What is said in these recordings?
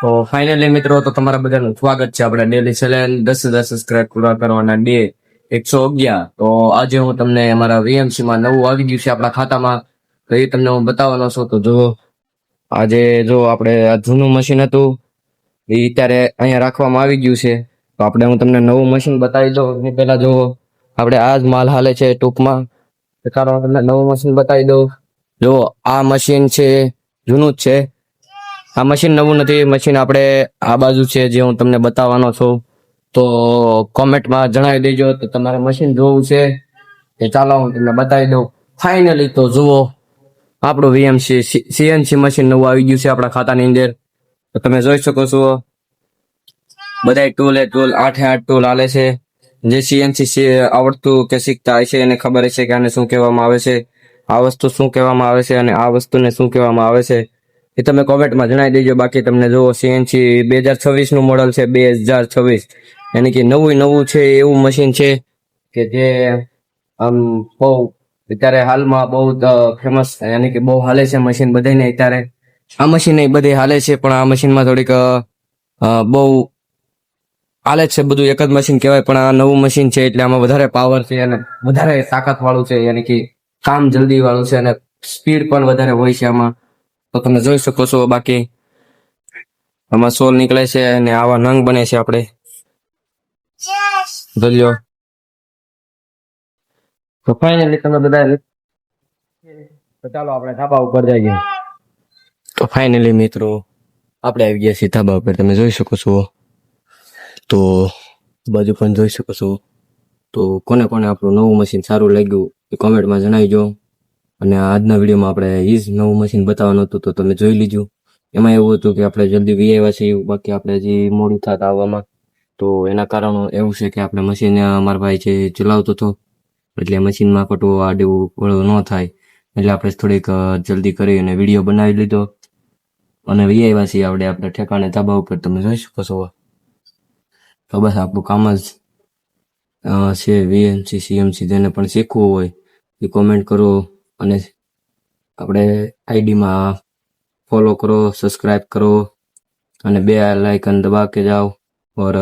તો ફાઇનલી મિત્રો તો તમારા બધાનું સ્વાગત છે આપણે ડેલી ચેલેન્જ 10,000 સબસ્ક્રાઇબ પૂરા કરવાના ડે 111. તો આજે હું તમને અમારા વીએમસી માં નવું આવી ગયું છે આપણા ખાતામાં, તો એ તમને હું બતાવવાનો છું. તો જો આજે જો આપણે આ જૂનું મશીન હતું એ અત્યારે અહીંયા રાખવામાં આવી ગયું છે. તો આપણે હું તમને નવું મશીન બતાવી દઉં એની પહેલા જો આપણે આ જ માલ હાલે છે ટૂંકમાં, ચાલો હું તમને નવું મશીન બતાવી દઉં. જો આ મશીન છે જૂનું જ છે, આ મશીન નવું નથી. મશીન આપણે આ બાજુ છે જે હું તમને બતાવવાનો છું. તો કોમેન્ટમાં જણાવી દેજો તો તમારે મશીન જોવું છે કે ચાલો હું તમને બતાવી દઉં. ફાઇનલી તો જુઓ આપણું વીએમસી સીએનસી મશીન નવું આવી ગયું છે આપણા ખાતાની અંદર. તો તમે જોઈ શકો છો બધા ટૂલ ટૂલ 8 ટૂલ હાલે છે. જે સીએનસી આવડતું કે શીખતા હશે એને ખબર હશે કે આને શું કહેવામાં આવે છે, આ વસ્તુ શું કહેવામાં આવે છે અને આ વસ્તુને શું કહેવામાં આવે છે એ તમે કોમેન્ટમાં જણાવી દેજો. બાકી તમને જો સીએનસી 2026 નું મોડલ છે, 2026 yani કે નવું છે એવું મશીન છે કે જે આમ બહુ અત્યારે હાલમાં બહુ ફેમસ yani કે બહુ હાલે છે મશીન બધાને. અત્યારે આ મશીન નહીં બધે હાલે છે પણ આ મશીનમાં થોડીક બહુ હાલે છે બધું એક જ મશીન કહેવાય, પણ આ નવું મશીન છે એટલે આમાં વધારે પાવર છે અને વધારે તાકાત વાળું છે, yani કે કામ જલ્દી વાળું છે અને સ્પીડ પણ વધારે હોય છે આમાં. તો તમે જોઈ શકો છો. બાકી આમાં સોલ નીકળે છે અને આવા નંગ બને છે આપણે જોજો. તો ફાઇનલી તમે બધા તો ચાલો આપણે ધાબા ઉપર જઈએ. તો ફાઇનલી મિત્રો આપણે આવી ગયા છીએ ધાબા ઉપર, તમે જોઈ શકો છો. તો બાજુ પણ જોઈ શકો છો. તો કોને કોને આપણું નવું મશીન સારું લાગ્યું એ કોમેન્ટમાં જણાવજો. અને આજના વિડીયોમાં આપણે એ જ નવું મશીન બતાવવાનું હતું તો તમે જોઈ લીધું. એમાં એવું હતું કે આપણે જલ્દી વી આવ્યા છીએ, બાકી આપણે હજી મોડું થતા આવવામાં. તો એના કારણો એવું છે કે આપણે મશીન અમારા ભાઈ છે ચલાવતો હતો એટલે મશીનમાં ખોટું આડવું ન થાય એટલે આપણે થોડીક જલ્દી કરી અને વિડીયો બનાવી લીધો અને વી આવ્યા છીએ આપણે ઠેકાણે ધાબા ઉપર, તમે જોઈ શકો છો. તો બસ આપણું કામ જ છે વીએમસી સીએમસી. જેને પણ શીખવું હોય એ કોમેન્ટ કરો અને આપણે આઈડીમાં ફોલો કરો, સબસ્ક્રાઇબ કરો અને બે લાઇકન દબા કે જાઓ ઓર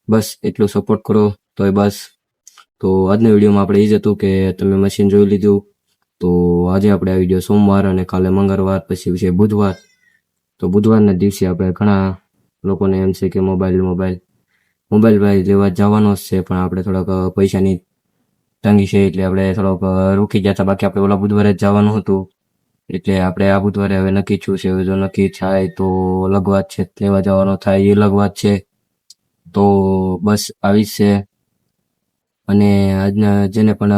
બસ એટલું સપોર્ટ કરો તો બસ. તો આજના વિડીયોમાં આપણે એ જ હતું કે તમે મશીન જોઈ લીધું. તો આજે આપણે આવી ગયો સોમવાર અને કાલે મંગળવાર, પછી છે બુધવાર. તો બુધવારના દિવસે આપણે ઘણા લોકોને એમ છે કે મોબાઈલ ભાઈ લેવા જવાનો જ છે, પણ આપણે થોડાક પૈસાની તંગી છે એટલે આપણે થોડોક રૂકી જતા. બાકી આપણે ઓલા બુધવારે જ જવાનું હતું એટલે આપણે આ બુધવારે હવે નક્કી થયું છે. જો નક્કી થાય તો અલગ વાત છે, લેવા જવાનો થાય એ અલગ વાત છે. તો બસ આવી છે. અને આજના જેને પણ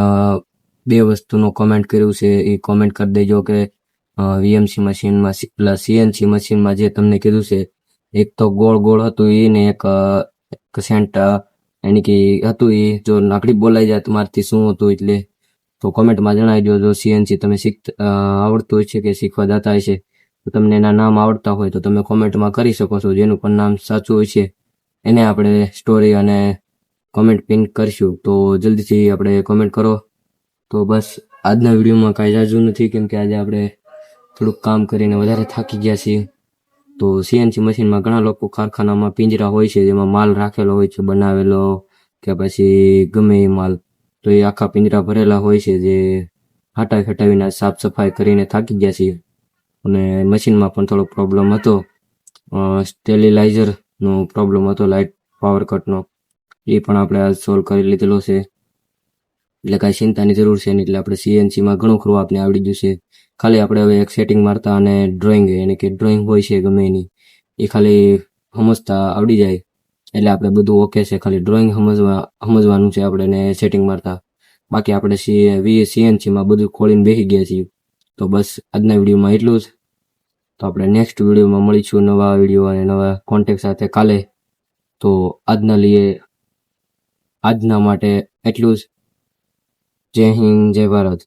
બે વસ્તુનું કોમેન્ટ કર્યું છે એ કોમેન્ટ કરી દેજો કે વીએમસી મશીનમાં પ્લસ સીએનસી મશીનમાં જે તમને કીધું છે, એક તો ગોળ હતું એ ને એક સેન્ટ yani કે હતું એ જો નાકડી બોલાઈ જાય તમારથી શું હતું એટલે તો કોમેન્ટમાં જણાવી દો. જો સીએનસી તમે આવડતું હોય છે કે શીખવા જતા હોય છે તો તમને એના નામ આવડતા હોય તો તમે કોમેન્ટમાં કરી શકો છો. જેનું પણ નામ સાચું હોય છે એને આપણે સ્ટોરી અને કોમેન્ટ પિન કરશું. તો જલ્દીથી આપણે કોમેન્ટ કરો. તો બસ આજના વિડીયોમાં કાંઈ જાજુ નથી કેમ કે આજે આપણે થોડુંક કામ કરીને વધારે થાકી ગયા છીએ. તો સીએનસી મશીનમાં ઘણા લોકો કારખાનામાં પિંજરા હોય છે જેમાં માલ રાખેલો હોય છે બનાવેલો કે પછી ગમે એ માલ, તો એ આખા પિંજરા ભરેલા હોય છે જે હટાવીને સાફ સફાઈ કરીને થાકી ગયા છીએ. અને મશીનમાં પણ થોડો પ્રોબ્લેમ હતો, સ્ટેરિલાઇઝરનો પ્રોબ્લેમ હતો, લાઇટ પાવર કટનો, એ પણ આપણે આ સોલ્વ કરી લીધેલો છે એટલે કાંઈ ચિંતાની જરૂર છે નહીં. એટલે આપણે સીએનસીમાં ઘણું ખરું આપણે આવડી ગયું છે. ખાલી આપણે હવે એક સેટિંગ મારતા અને ડ્રોઈંગ yani કે ડ્રોઈંગ હોય છે ગમે એની એ ખાલી સમજતા આવડી જાય એટલે આપણે બધું ઓકે છે. ખાલી ડ્રોઈંગ સમજવાનું છે આપણે ને સેટિંગ મારતા. બાકી આપણે સીએનસીમાં બધું ખોલીને બેસી ગયા છીએ. તો બસ આજના વિડીયોમાં એટલું જ. તો આપણે નેક્સ્ટ વિડીયોમાં મળીશું નવા વિડીયો અને નવા કોન્ટેક્ટ સાથે કાલે. તો આજના માટે એટલું જ. જય હિન્દ, જય ભારત.